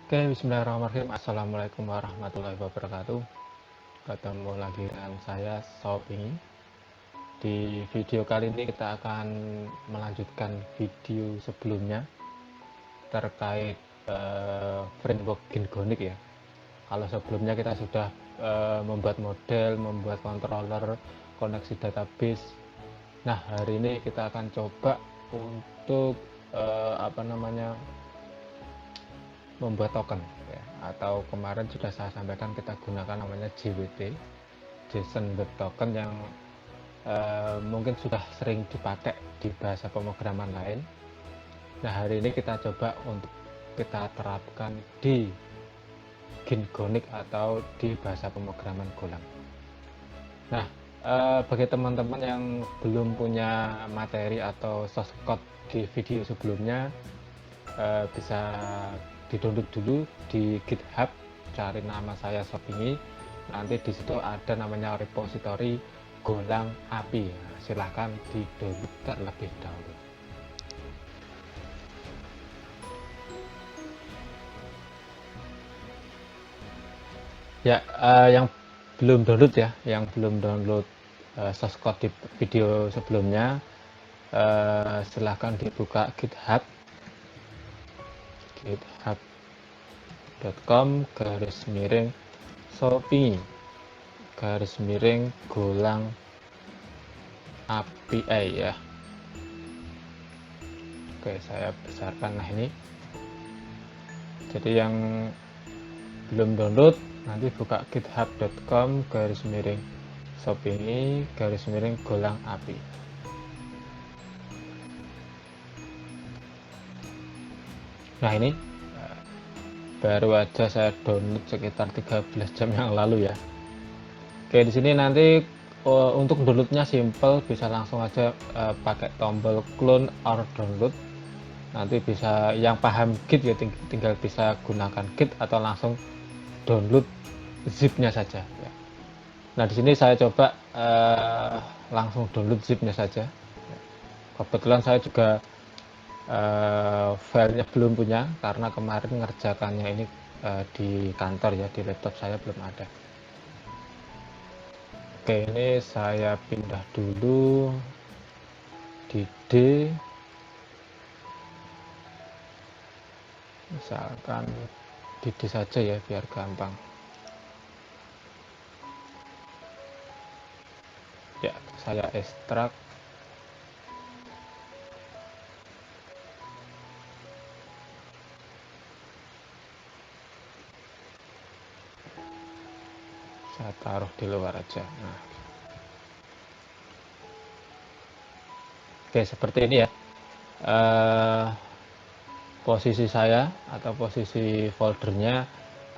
Oke, bismillahirrahmanirrahim. Assalamualaikum warahmatullahi wabarakatuh. Ketemu lagi dengan saya Sopi. Di video kali ini kita akan melanjutkan video sebelumnya terkait framework Gingonic ya. Kalau sebelumnya kita sudah membuat model, membuat controller, koneksi database. Nah, hari ini kita akan coba untuk membuat token ya, atau kemarin sudah saya sampaikan kita gunakan namanya JWT, JSON Web Token, yang mungkin sudah sering dipakai di bahasa pemrograman lain. Nah, hari ini kita coba untuk kita terapkan di Gingonic atau di bahasa pemrograman Golang. Nah, bagi teman-teman yang belum punya materi atau source code di video sebelumnya, bisa di-download dulu di GitHub, cari nama saya Sopingi. Nanti di situ ada namanya repository Golang API. Nah, silahkan di-download terlebih dahulu. Ya, yang belum download ya, yang belum download source code di video sebelumnya, silahkan dibuka GitHub, github.com/Sopingi/Golang API ya. Oke, saya besarkan. Nah, ini jadi yang belum download nanti buka github.com/Sopingi/Golang API. Nah, ini baru aja saya download sekitar 13 jam yang lalu ya. Oke, di sini nanti untuk downloadnya simple, bisa langsung aja pakai tombol clone or download. Nanti bisa yang paham Git ya tinggal bisa gunakan Git atau langsung download zipnya saja ya. Nah, di sini saya coba langsung download zipnya saja. Kebetulan saya juga filenya belum punya karena kemarin ngerjakannya ini di kantor ya, di laptop saya belum ada. Oke, ini saya pindah dulu di D, misalkan di D saja ya biar gampang ya. Saya ekstrak, saya taruh di luar aja. Nah, oke, seperti ini ya. Posisi saya atau posisi foldernya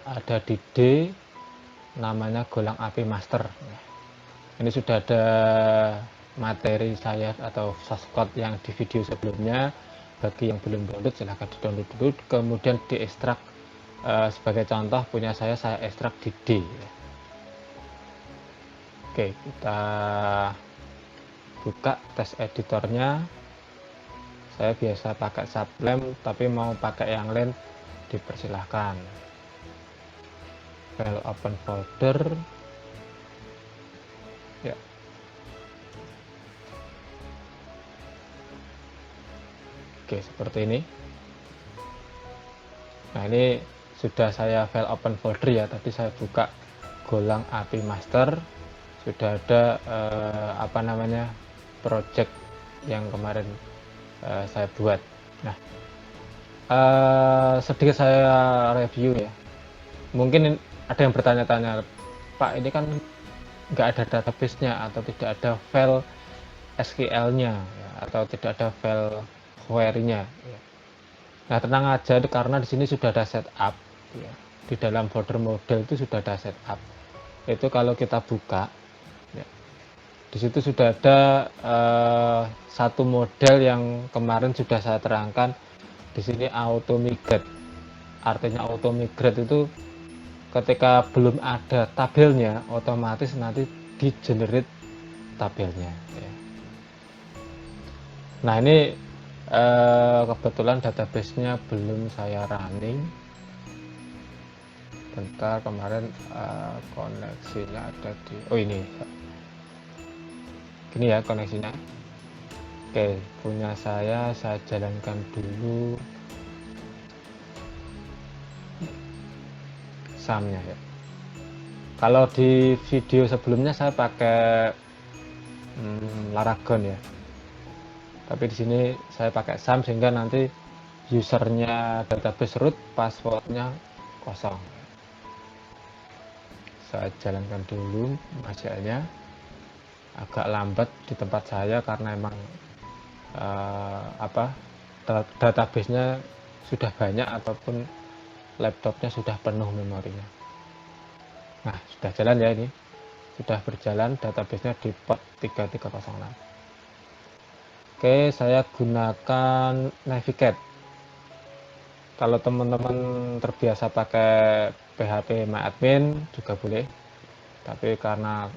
ada di D, namanya Golang API Master. Ini sudah ada materi saya atau source code yang di video sebelumnya. Bagi yang belum download silahkan di download dulu, kemudian diekstrak. Sebagai contoh punya saya ekstrak di D. Oke, kita buka test editornya. Saya biasa pakai Sublime, tapi mau pakai yang lain dipersilahkan. File open folder ya. Oke, seperti ini. Nah, ini sudah saya file open folder ya. Tadi saya buka Golang API Master, sudah ada project yang kemarin saya buat. Nah, sedikit saya review ya. Mungkin ada yang bertanya-tanya, Pak, ini kan nggak ada database-nya atau tidak ada file SQL-nya ya, atau tidak ada file query-nya ya. Nah, tenang aja karena di sini sudah ada setup ya. Di dalam folder model itu sudah ada setup. Itu kalau kita buka ya, di situ sudah ada satu model yang kemarin sudah saya terangkan. Di sini auto migrate. Artinya auto migrate itu ketika belum ada tabelnya, otomatis nanti di generate tabelnya ya. Nah, ini kebetulan database-nya belum saya running, bentar, kemarin koneksinya ada di, oh ini gini ya koneksinya. Oke, punya saya jalankan dulu SAM-nya ya. Kalau di video sebelumnya saya pakai Laragon ya, tapi di sini saya pakai SAM sehingga nanti usernya database root, passwordnya kosong. Saya jalankan dulu hasilnya. Agak lambat di tempat saya karena emang databasenya sudah banyak ataupun laptopnya sudah penuh memorinya. Nah, sudah jalan ya, ini sudah berjalan databasenya di port 3306. Oke, saya gunakan Navigate. Kalau teman-teman terbiasa pakai PHP MyAdmin juga boleh, tapi karena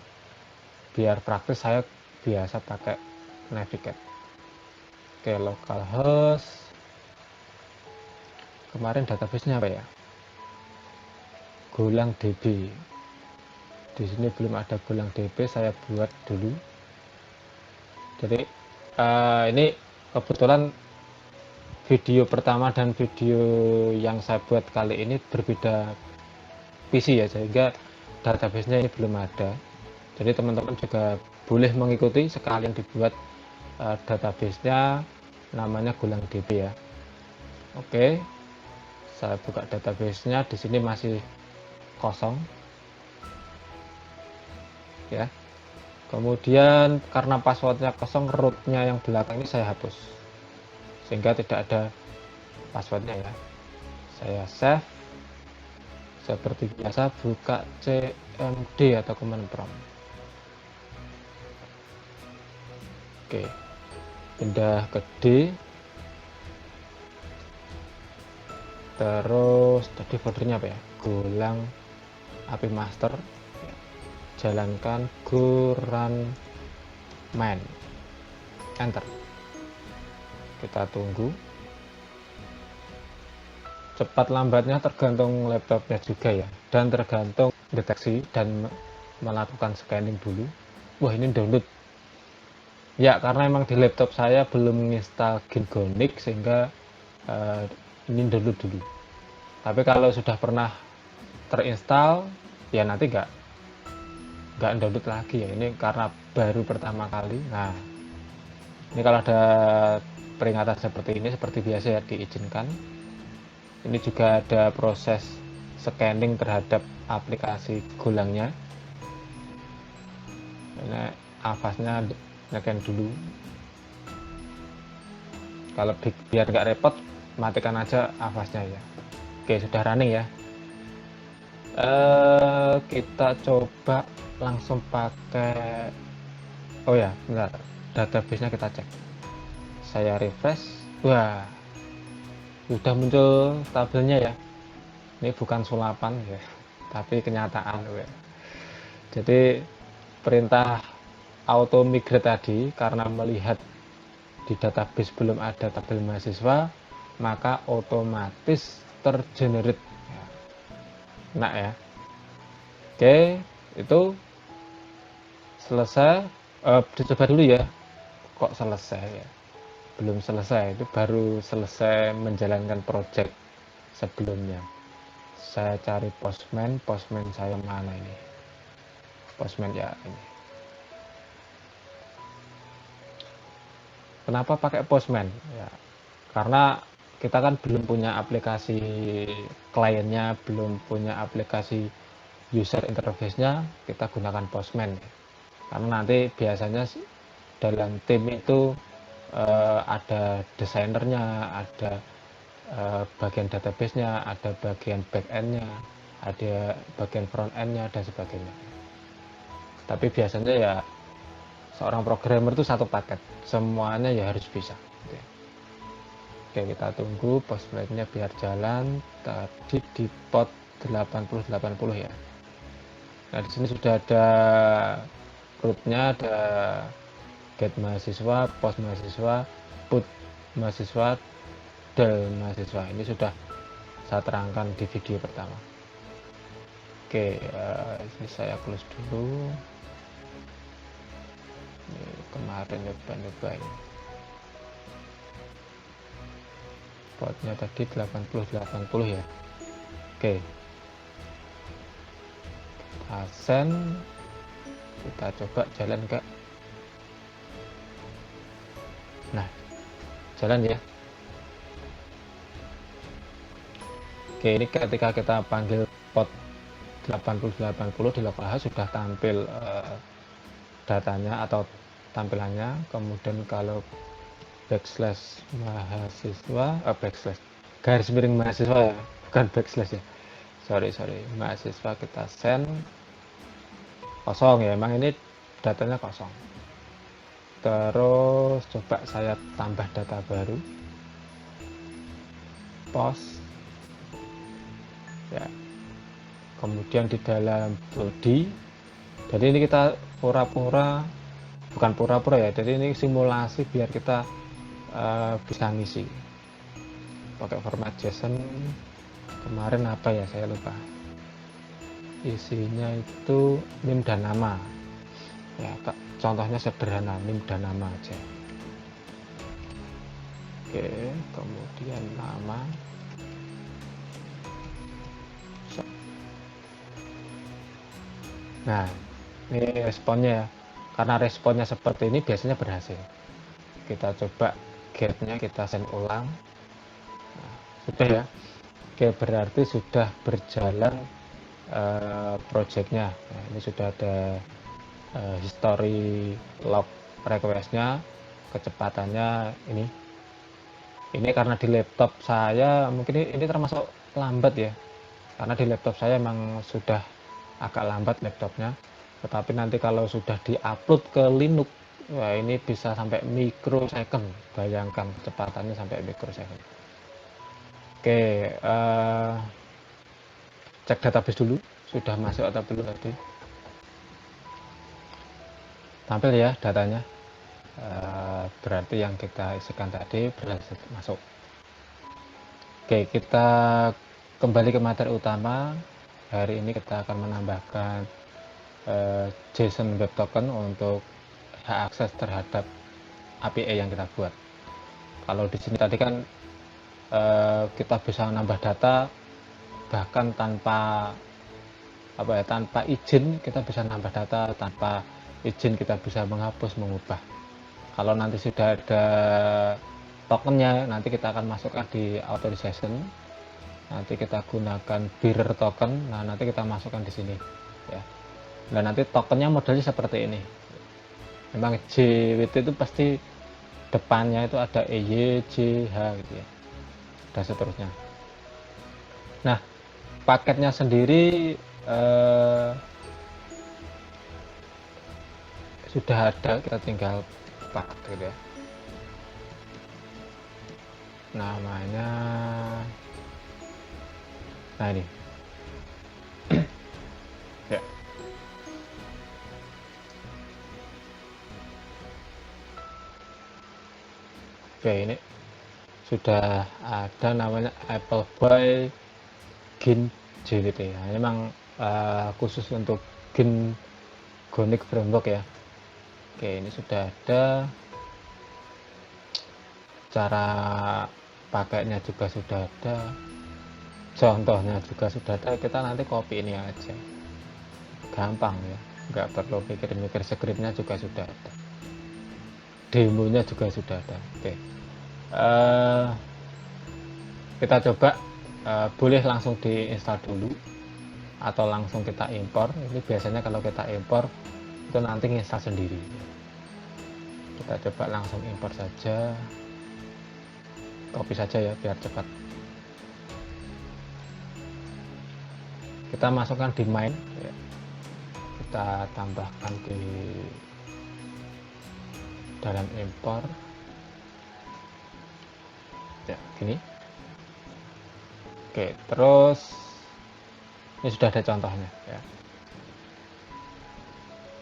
biar praktis saya biasa pakai Navigate. Oke, localhost. Kemarin databasenya apa ya? Golang DB. Di sini belum ada Golang DB, saya buat dulu. Jadi ini kebetulan video pertama dan video yang saya buat kali ini berbeda PC ya, sehingga databasenya ini belum ada. Jadi teman-teman juga boleh mengikuti sekalian dibuat databasenya, namanya Golang DB ya. Oke, saya buka databasenya. Di sini masih kosong ya. Kemudian karena passwordnya kosong, rootnya yang belakang ini saya hapus sehingga tidak ada passwordnya ya. Saya save. Seperti biasa buka cmd atau command prompt. Oke, pindah ke D. Terus tadi foldernya apa ya? Golang API master. Jalankan go run man. Enter. Kita tunggu. Cepat lambatnya tergantung laptopnya juga ya, dan tergantung deteksi dan melakukan scanning dulu. Wah, ini download ya, karena emang di laptop saya belum menginstal Gingonic sehingga ini download dulu. Tapi kalau sudah pernah terinstall ya nanti nggak download lagi ya, ini karena baru pertama kali. Nah, ini kalau ada peringatan seperti ini, seperti biasa ya, diizinkan. Ini juga ada proses scanning terhadap aplikasi Golangnya. Ini avasnya scan dulu. Kalau biar nggak repot, matikan aja avasnya ya. Oke, sudah running ya. Kita coba langsung pakai, oh ya bentar, database-nya kita cek. Saya refresh. Wah, sudah muncul tabelnya ya. Ini bukan sulapan ya, tapi kenyataan ya. Jadi perintah auto migrate tadi karena melihat di database belum ada tabel mahasiswa, maka otomatis tergenerate. Nah ya. Oke, itu selesai. Dicoba dulu ya. Kok selesai ya? Belum selesai, itu baru selesai menjalankan project sebelumnya. Saya cari Postman saya mana ini? Postman ya ini. Kenapa pakai Postman? Ya, karena kita kan belum punya aplikasi kliennya, belum punya aplikasi user interface-nya, kita gunakan Postman. Karena nanti biasanya dalam tim itu ada desainernya, ada bagian database-nya, ada bagian back-end-nya, ada bagian front-end-nya, dan sebagainya. Tapi biasanya ya seorang programmer itu satu paket, semuanya ya harus bisa. Oke, kita tunggu Postman-nya biar jalan. Tadi di port 8080 ya. Nah, di sini sudah ada rootnya, ada get mahasiswa, post mahasiswa, put mahasiswa, del mahasiswa. Ini sudah saya terangkan di video pertama. Oke, ini saya close dulu. Ini kemarin nyoba ini. Potnya tadi 80 ya. Oke. Kita send. Kita coba jalan enggak. Nah, jalan ya. Oke, ini ketika kita panggil pot 80 di localhost sudah tampil datanya atau tampilannya. Kemudian kalau backslash mahasiswa, backslash garis miring mahasiswa ya, bukan backslash ya, sorry mahasiswa, kita send kosong ya, emang ini datanya kosong. Terus coba saya tambah data baru, post ya, kemudian di dalam body, jadi ini kita bukan pura-pura ya, jadi ini simulasi biar kita bisa ngisi pakai format JSON. Kemarin apa ya, saya lupa, isinya itu NIM dan nama ya, contohnya sederhana, NIM dan nama aja. Oke, kemudian nama. Nah, ini responnya ya, karena responnya seperti ini biasanya berhasil. Kita coba get-nya, kita send ulang. Nah, sudah ya. Oke, berarti sudah berjalan projectnya. Nah, ini sudah ada history log requestnya, kecepatannya ini karena di laptop saya mungkin ini termasuk lambat ya, karena di laptop saya memang sudah agak lambat laptopnya, tetapi nanti kalau sudah diupload ke Linux, wah ini bisa sampai microsecond, bayangkan kecepatannya sampai microsecond. Oke, cek database dulu, sudah masuk atau belum tadi. Tampil ya datanya, berarti yang kita isikan tadi berhasil masuk. Oke, kita kembali ke materi utama. Hari ini kita akan menambahkan JSON Web Token untuk hak akses terhadap API yang kita buat. Kalau di sini tadi kan kita bisa nambah data bahkan tanpa tanpa izin, kita bisa nambah data, tanpa izin kita bisa menghapus, mengubah. Kalau nanti sudah ada tokennya, nanti kita akan masukkan di authorization, nanti kita gunakan bearer token. Nah, nanti kita masukkan di sini ya. Nah, nanti tokennya modelnya seperti ini. Memang JWT itu pasti depannya itu ada EY, J, H gitu ya, dan seterusnya. Nah, paketnya sendiri sudah ada, kita tinggal paket gitu ya. Namanya, nah ini ya. Oke, ini sudah ada namanya Appleboy Gin JWT ya. Memang khusus untuk Gin Gonic Framework ya. Oke, ini sudah ada, cara pakainya juga sudah ada, contohnya juga sudah ada. Kita nanti copy ini aja, gampang ya, nggak perlu mikir-mikir. Scriptnya juga sudah ada, demonya juga sudah ada. Oke, kita coba, boleh langsung diinstal dulu atau langsung kita impor. Ini biasanya kalau kita impor itu nanti nginstal sendiri. Kita coba langsung impor saja, copy saja ya biar cepat. Kita masukkan di main ya. Kita tambahkan di dalam impor ya, gini. Oke, terus ini sudah ada contohnya ya.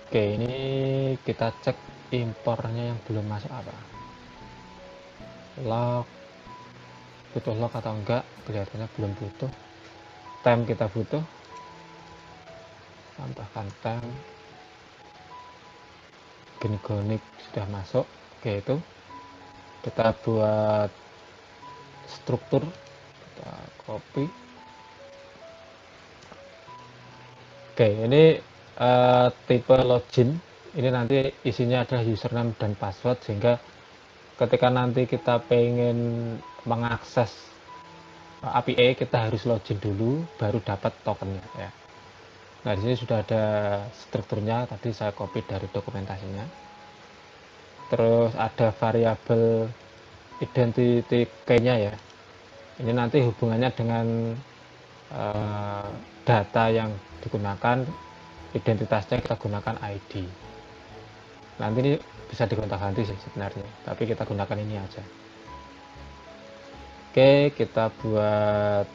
Oke, ini kita cek impornya yang belum masuk apa, log, butuh log atau enggak. Kelihatannya belum butuh. Time kita butuh, tambahkan temp, Genigonik sudah masuk. Oke, itu kita buat struktur, kita copy. Oke, ini tipe login. Ini nanti isinya adalah username dan password, sehingga ketika nanti kita pengen mengakses API, kita harus login dulu baru dapat tokennya ya. Nah, di sini sudah ada strukturnya, tadi saya copy dari dokumentasinya. Terus ada variabel identity key-nya ya. Ini nanti hubungannya dengan data yang digunakan, identitasnya kita gunakan ID. Nanti ini bisa digonta-ganti sih sebenarnya, tapi kita gunakan ini aja. Oke, kita buat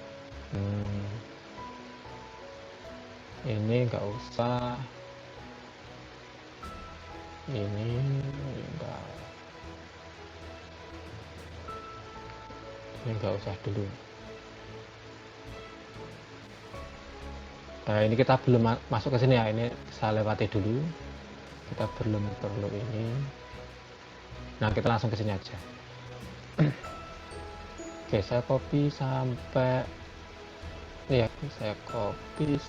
ini nggak usah, ini nggak usah dulu. Nah, ini kita belum masuk ke sini ya, ini saya lewati dulu, kita belum perlu ini. Nah, kita langsung ke sini aja. Oke, saya copy sampai ya, saya copy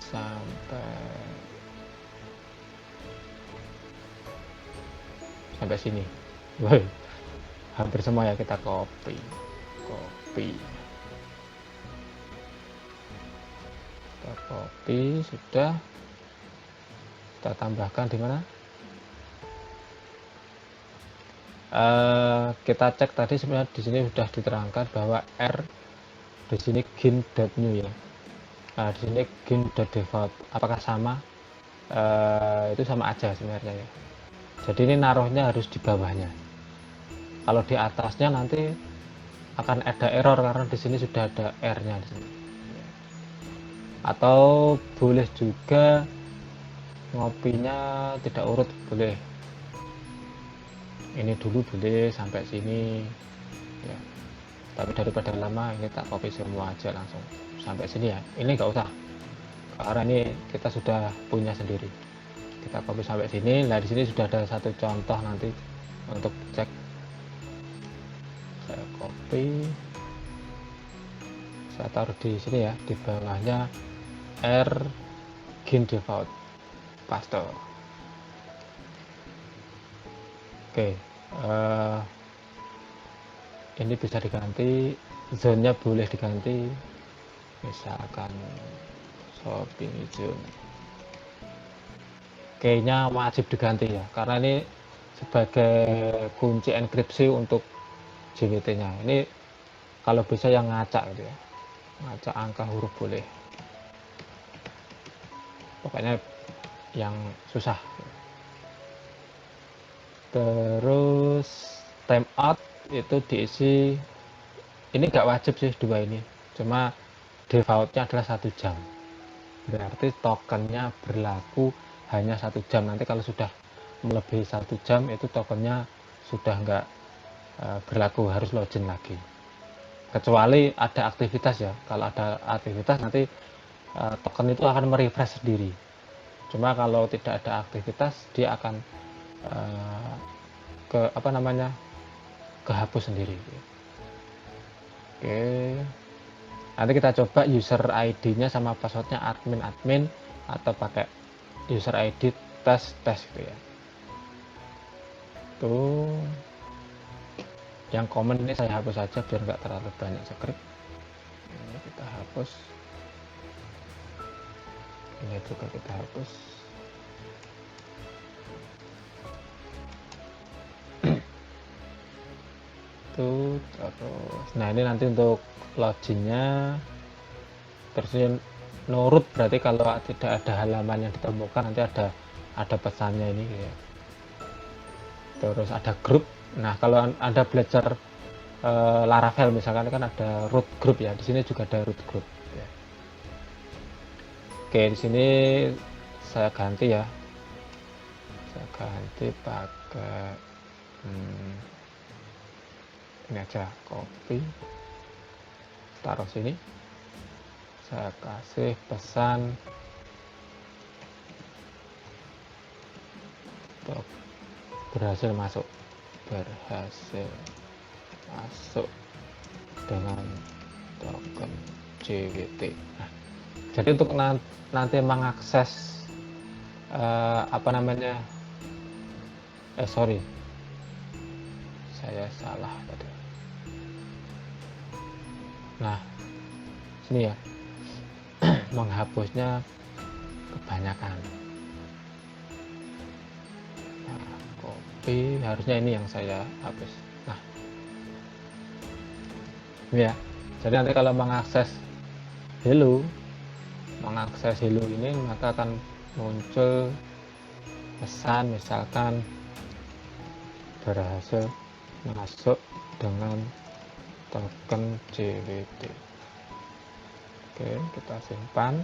sampai sini. Woi, hampir semua ya kita copy. Kita copy sudah. Kita tambahkan di mana? Kita cek tadi sebenarnya di sini sudah diterangkan bahwa R di sini gin.new ya. Nah, di sini gin.default apakah sama? Itu sama aja sebenarnya ya. Jadi ini naruhnya harus di bawahnya. Kalau di atasnya nanti akan ada error karena di sini sudah ada R-nya di sini. Atau boleh juga ngopinya tidak urut, boleh. Ini dulu boleh sampai sini ya. Tapi daripada lama, ini tak copy semua aja langsung sampai sini ya. Ini nggak usah, karena ini kita sudah punya sendiri. Kita copy sampai sini. Nah, di sini sudah ada satu contoh nanti untuk cek. Saya copy, saya taruh di sini ya, di bawahnya R gin default, paste. Oke, ini bisa diganti, zone-nya boleh diganti, misalkan shopping zone. Kayaknya wajib diganti ya, karena ini sebagai kunci enkripsi untuk JWT-nya. Ini kalau bisa yang ngacak gitu ya, ngacak angka huruf boleh, pokoknya yang susah. Terus timeout itu diisi, ini nggak wajib sih dua ini, cuma defaultnya adalah 1 jam, berarti tokennya berlaku hanya 1 jam. Nanti kalau sudah melebihi 1 jam itu tokennya sudah nggak berlaku, harus login lagi, kecuali ada aktivitas ya. Kalau ada aktivitas nanti token itu akan merefresh sendiri, cuma kalau tidak ada aktivitas dia akan kehapus sendiri. Oke, nanti kita coba user ID-nya sama passwordnya admin atau pakai user ID tes gitu ya. Tuh, yang common ini saya hapus saja biar nggak terlalu banyak script. Ini kita hapus, ini juga kita hapus. Terus nah ini nanti untuk loginnya versi nurut, berarti kalau tidak ada halaman yang ditemukan nanti ada pesannya ini ya. Terus ada grup. Nah, kalau Anda belajar Laravel misalkan kan ada root group ya, di sini juga ada root group ya. Oke, di sini saya ganti ya, saya ganti pakai ini aja, copy, taruh sini, saya kasih pesan berhasil masuk dengan token JWT. Nah, jadi untuk nanti mengakses apa namanya, sorry, saya salah tadi. Nah, sini ya, menghapusnya kebanyakan. Nah, copy, harusnya ini yang saya hapus. Nah, ini ya. Jadi nanti kalau mengakses hello ini, maka akan muncul pesan misalkan berhasil masuk dengan token JWT. Oke, kita simpan.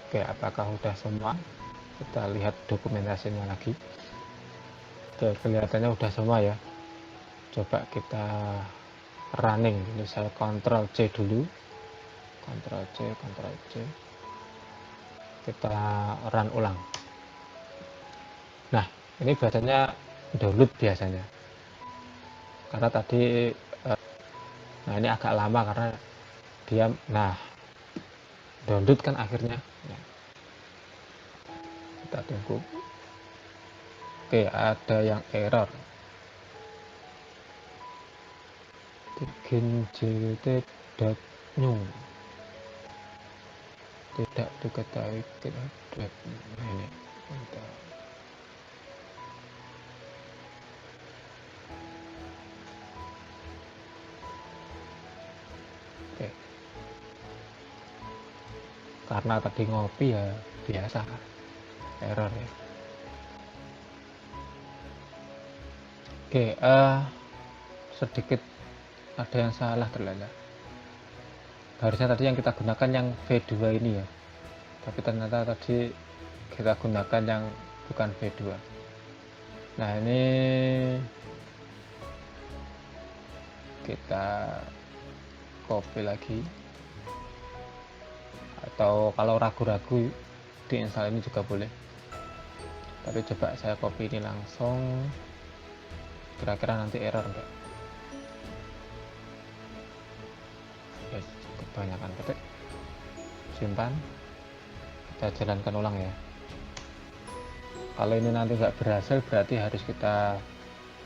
Oke, apakah udah semua? Kita lihat dokumentasinya lagi. Oke, kelihatannya udah semua ya. Coba kita running. Ini saya Ctrl C dulu. Ctrl C. Kita run ulang. Nah, ini biasanya download biasanya. Karena tadi nah ini agak lama karena dia download kan akhirnya. Nah, kita tunggu. Oke, ada yang error. Bikin jwt.new tidak diketahui nah ini bentar. Oke, karena tadi ngopi ya biasa error ya. Oke, sedikit ada yang salah ternyata. Harusnya tadi yang kita gunakan yang V2 ini ya, tapi ternyata tadi kita gunakan yang bukan V2. Nah, ini kita copy lagi, atau kalau ragu-ragu diinstal ini juga boleh, tapi coba saya copy ini langsung, kira-kira nanti error enggak. Yes, kebanyakan ketik, simpan, kita jalankan ulang ya. Kalau ini nanti nggak berhasil berarti harus kita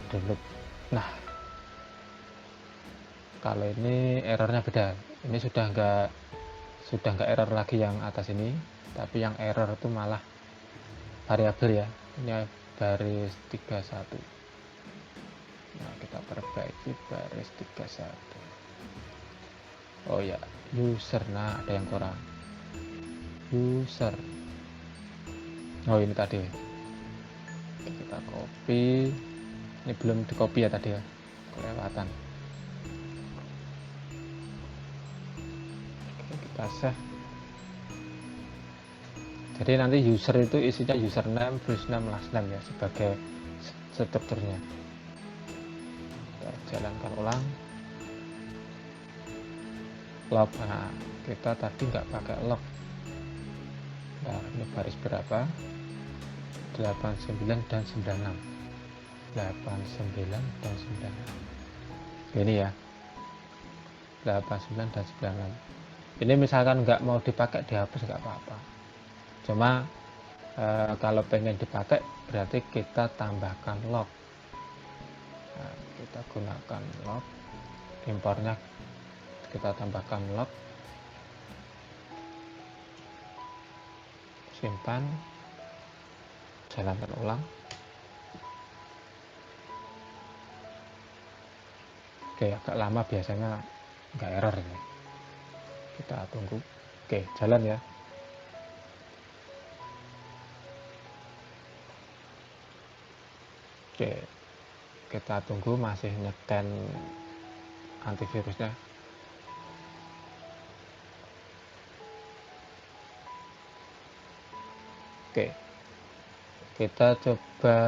download. Nah, kalau ini errornya beda. Ini sudah nggak error lagi yang atas ini, tapi yang error itu malah variabel ya. Ini baris 31. Nah, kita perbaiki baris 31. Oh ya, user. Nah, ada yang kurang. User. Oh, ini tadi. Kita copy. Ini belum di copy ya tadi ya. Kelewatan. Oke, kita save. Jadi nanti user itu isinya username, first name, last name ya sebagai strukturnya. Kita jalankan ulang. Log. Nah, kita tadi nggak pakai log. Nah, ini baris berapa? 89 dan 96. 89 dan 96. Ini ya. 89 dan 96. Ini misalkan nggak mau dipakai, dihapus nggak apa-apa. Cuma kalau pengen dipakai berarti kita tambahkan log. Nah, kita gunakan log, impornya kita tambahkan log, simpan, jalankan ulang. Oke, agak lama biasanya nggak error ini. Kita tunggu. Oke, jalan ya. Oke, kita tunggu, masih nyetel antivirusnya. Oke, kita coba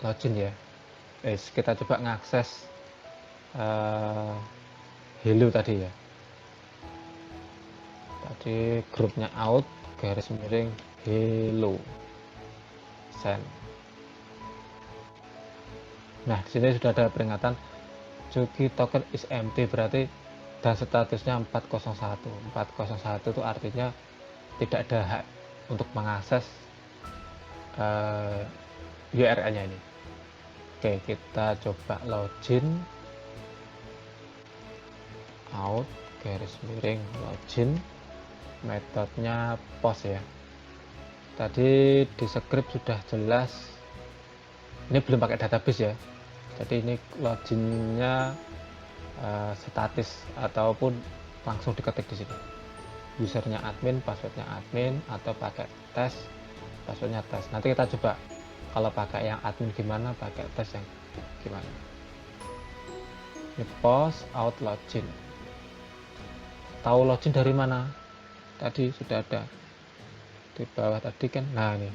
login ya. Kita coba ngakses hello tadi ya. Kita Tadi grupnya out garis miring hello send. Nah, di sini sudah ada peringatan Juki token is empty, berarti dan statusnya 401. 401 itu artinya tidak ada hak untuk mengakses URL-nya ini. Oke, kita coba login out garis miring login, metodenya post ya. Tadi di script sudah jelas, ini belum pakai database ya, jadi ini loginnya statis ataupun langsung diketik di sini, usernya admin, passwordnya admin, atau pakai tes, passwordnya tes. Nanti kita coba kalau pakai yang admin gimana, pakai tes yang gimana. Ini post out login. Tahu login dari mana? Tadi sudah ada di bawah tadi kan. Nah ini,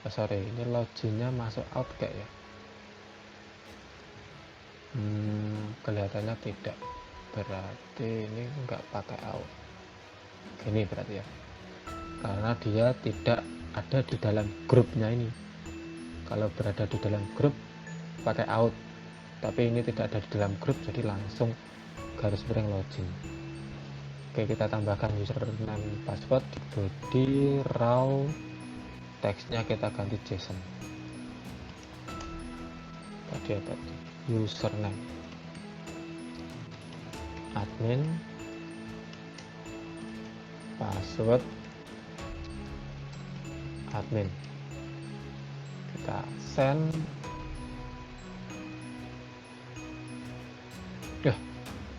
sorry, ini loginnya masuk out kayak ya. Kelihatannya tidak, berarti ini enggak pakai out. Gini berarti ya, karena dia tidak ada di dalam grupnya ini. Kalau berada di dalam grup pakai out, tapi ini tidak ada di dalam grup, jadi langsung garis miring login. Oke, kita tambahkan username password di body, raw, teksnya kita ganti JSON. Tadi apa itu? Username admin, password admin, kita send.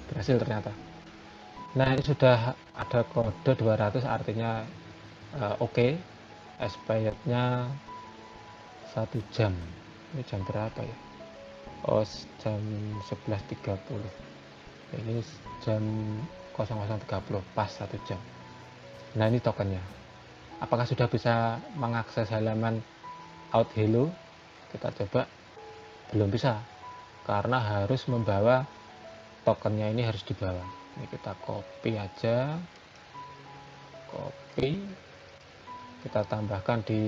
Berhasil ternyata. Nah, ini sudah ada kode 200, artinya oke. Expirednya 1 jam. Ini jam berapa ya? Oh, jam 11.30. Ini jam 00.30, pas 1 jam. Nah, ini tokennya. Apakah sudah bisa mengakses halaman out hello? Kita coba. Belum bisa, karena harus membawa tokennya, ini harus dibawa. Ini kita copy aja, copy, kita tambahkan di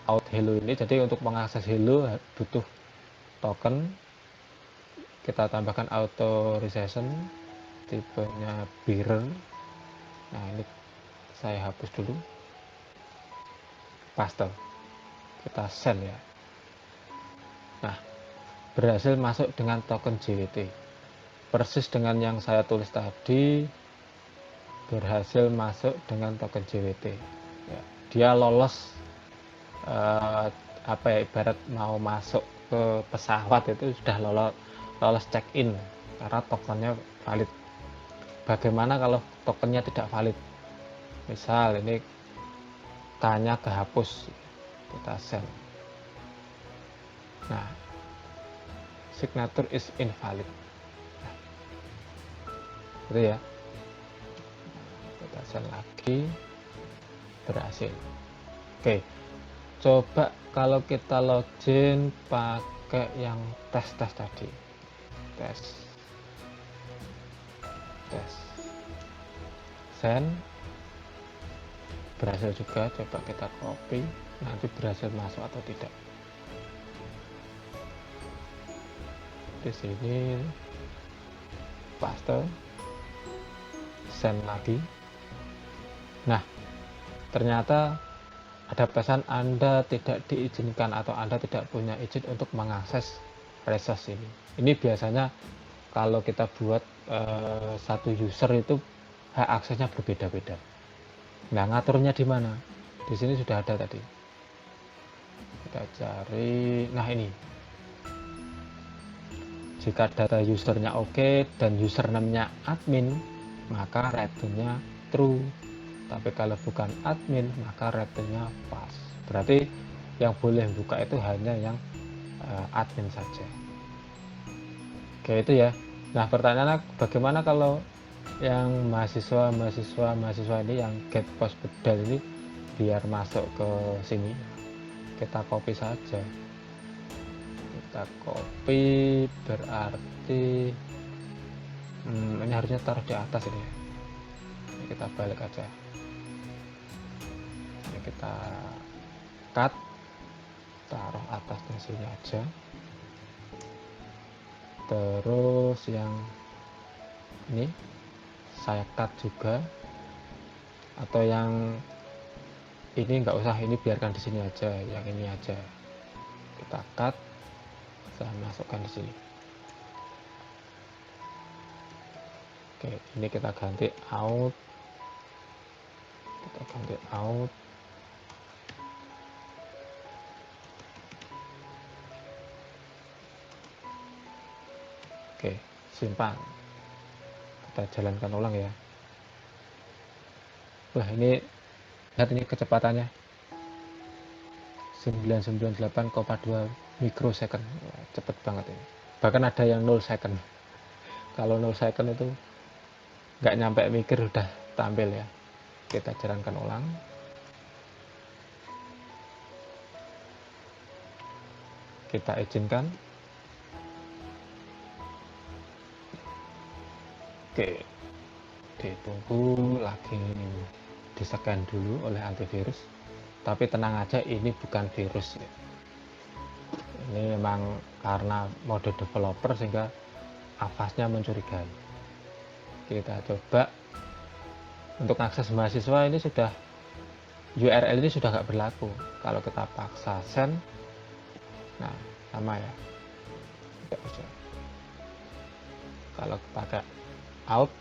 out hello ini. Jadi untuk mengakses hello butuh token, kita tambahkan authorization, tipenya bearer. Nah, ini saya hapus dulu, paste, kita send ya. Nah, berhasil masuk dengan token JWT, persis dengan yang saya tulis tadi, berhasil masuk dengan token JWT ya. Dia lolos ibarat mau masuk ke pesawat itu sudah lolos check in karena tokennya valid. Bagaimana kalau tokennya tidak valid? Misal ini K-nya kehapus, kita send. Nah, signature is invalid. Gitu ya, kita send lagi, berhasil. Oke, coba kalau kita login pakai yang tes tadi, tes send, berhasil juga. Coba kita copy, nanti berhasil masuk atau tidak. Di sini paste, send lagi. Nah, ternyata ada pesan Anda tidak diizinkan atau Anda tidak punya izin untuk mengakses resource ini. Ini biasanya kalau kita buat satu user itu hak aksesnya berbeda-beda. Nah, ngaturnya di mana? Di sini sudah ada tadi. Kita cari. Nah, ini. Jika data usernya oke dan username-nya admin, maka return-nya true. Tapi kalau bukan admin, maka return-nya false. Berarti yang boleh buka itu hanya yang admin saja. Oke, itu ya. Nah, pertanyaannya bagaimana kalau yang mahasiswa ini yang get post bedal ini biar masuk ke sini? Kita copy saja. Kita copy, berarti Ini harusnya taruh di atas ini ya. Ini kita balik aja, ini kita cut, taruh atasnya sini aja. Terus yang ini saya cut juga, atau yang ini nggak usah, ini biarkan di sini aja, yang ini aja kita cut, saya masukkan di sini. Oke, ini kita ganti out, Oke, simpan, kita jalankan ulang ya. Wah, ini lihat ini kecepatannya 998,2 mikrosecond. Wah, cepet banget ini, bahkan ada yang 0 second. Kalau 0 second itu nggak nyampe mikir udah tampil ya. Kita jalankan ulang. Kita izinkan. Oke, ditunggu lagi, di-scan dulu oleh antivirus. Tapi tenang aja, ini bukan virus ya. Ini memang karena mode developer sehingga avasnya mencurigai. Kita coba untuk akses mahasiswa, ini sudah URL ini sudah nggak berlaku. Kalau kita paksa send, nah sama ya, tidak bisa. Kalau pakai out,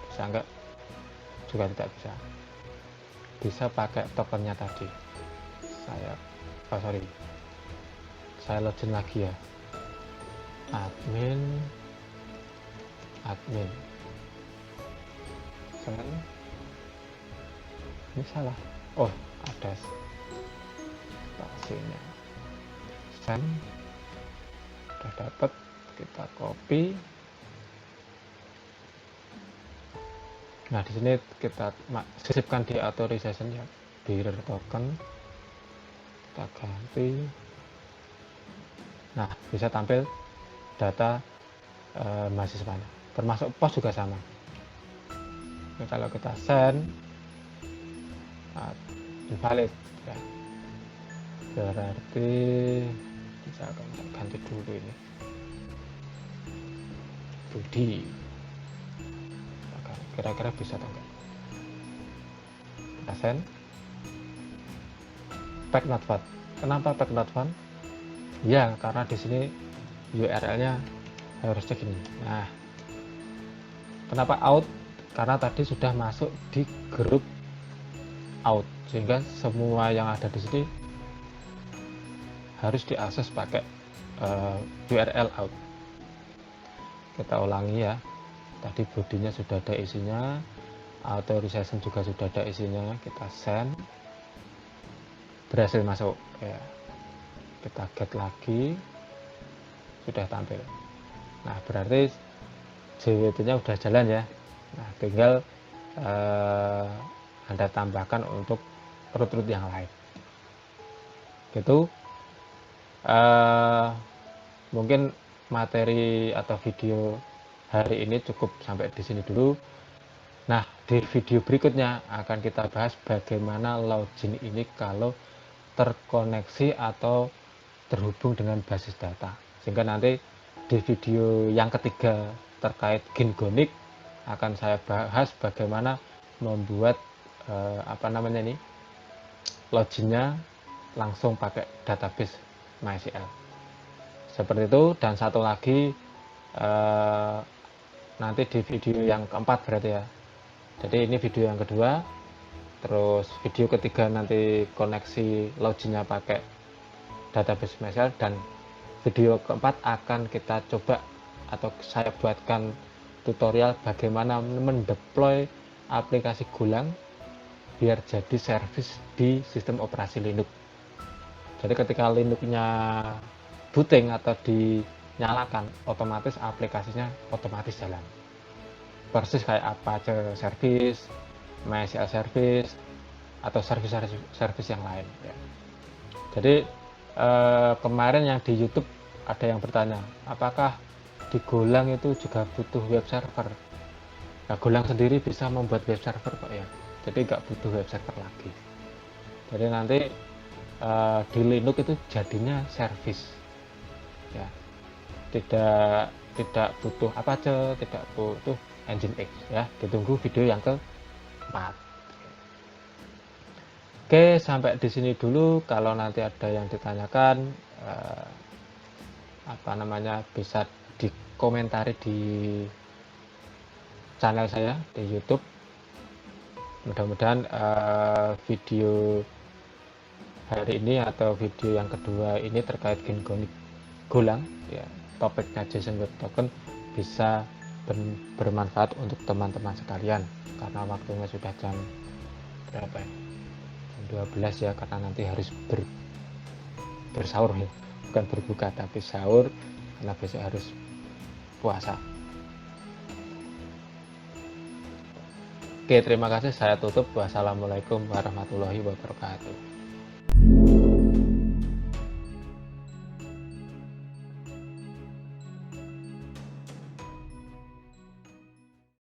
bisa nggak? Juga tidak bisa. Bisa pakai tokennya tadi. Saya login lagi ya. Admin. Send. Ini salah. Oh, ada spasinya. Send. Udah dapat. Kita copy. Nah, di sini kita sisipkan di authorization ya, bearer token. Kita ganti. Nah, bisa tampil data mahasiswanya. Termasuk pos juga sama. Ini kalau kita send, invalid ya. Berarti bisa ganti dulu ini. Budi. Kira-kira bisa atau enggak? Kita send. Pack not found. Kenapa pack not found? Ya, karena di sini URL-nya harusnya gini. Nah, kenapa out? Karena tadi sudah masuk di grup out, sehingga semua yang ada di sini harus diakses pakai URL out. Kita ulangi ya. Tadi bodinya sudah ada isinya, authorization juga sudah ada isinya. Kita send, berhasil masuk ya. Kita get lagi, sudah tampil. Nah, berarti JWT nya udah jalan ya. Nah, tinggal Anda tambahkan untuk root yang lain gitu. Mungkin materi atau video hari ini cukup sampai di sini dulu. Nah, di video berikutnya akan kita bahas bagaimana login ini kalau terkoneksi atau terhubung dengan basis data. Sehingga nanti di video yang ketiga terkait Gingonic akan saya bahas bagaimana membuat loginnya langsung pakai database MySQL. Seperti itu. Dan satu lagi nanti di video yang keempat berarti ya. Jadi ini video yang kedua, terus video ketiga nanti koneksi loginnya pakai database MySQL, dan video keempat akan kita coba atau saya buatkan tutorial bagaimana mendeploy aplikasi Golang biar jadi service di sistem operasi Linux. Jadi ketika Linuxnya booting atau dinyalakan, otomatis aplikasinya otomatis jalan. Persis kayak Apache service, MySQL service, atau service yang lain ya. Jadi kemarin yang di YouTube ada yang bertanya, apakah di Golang itu juga butuh web server. Nah, Golang sendiri bisa membuat web server kok ya, jadi nggak butuh web server lagi. Jadi nanti di Linux itu jadinya service ya, tidak tidak butuh apa aja, tidak butuh Nginx ya. Ditunggu video yang keempat. Oke, sampai di sini dulu. Kalau nanti ada yang ditanyakan, apa namanya, bisa dikomentari di channel saya di YouTube. Mudah-mudahan video hari ini atau video yang kedua ini terkait Golang ya, topiknya JSON Web Token bisa bermanfaat untuk teman-teman sekalian, karena waktunya sudah jam berapa ya, jam 12 ya, karena nanti harus bersahur ya, bukan berbuka tapi sahur, karena besok harus puasa. Oke, terima kasih, saya tutup. Wassalamualaikum warahmatullahi wabarakatuh.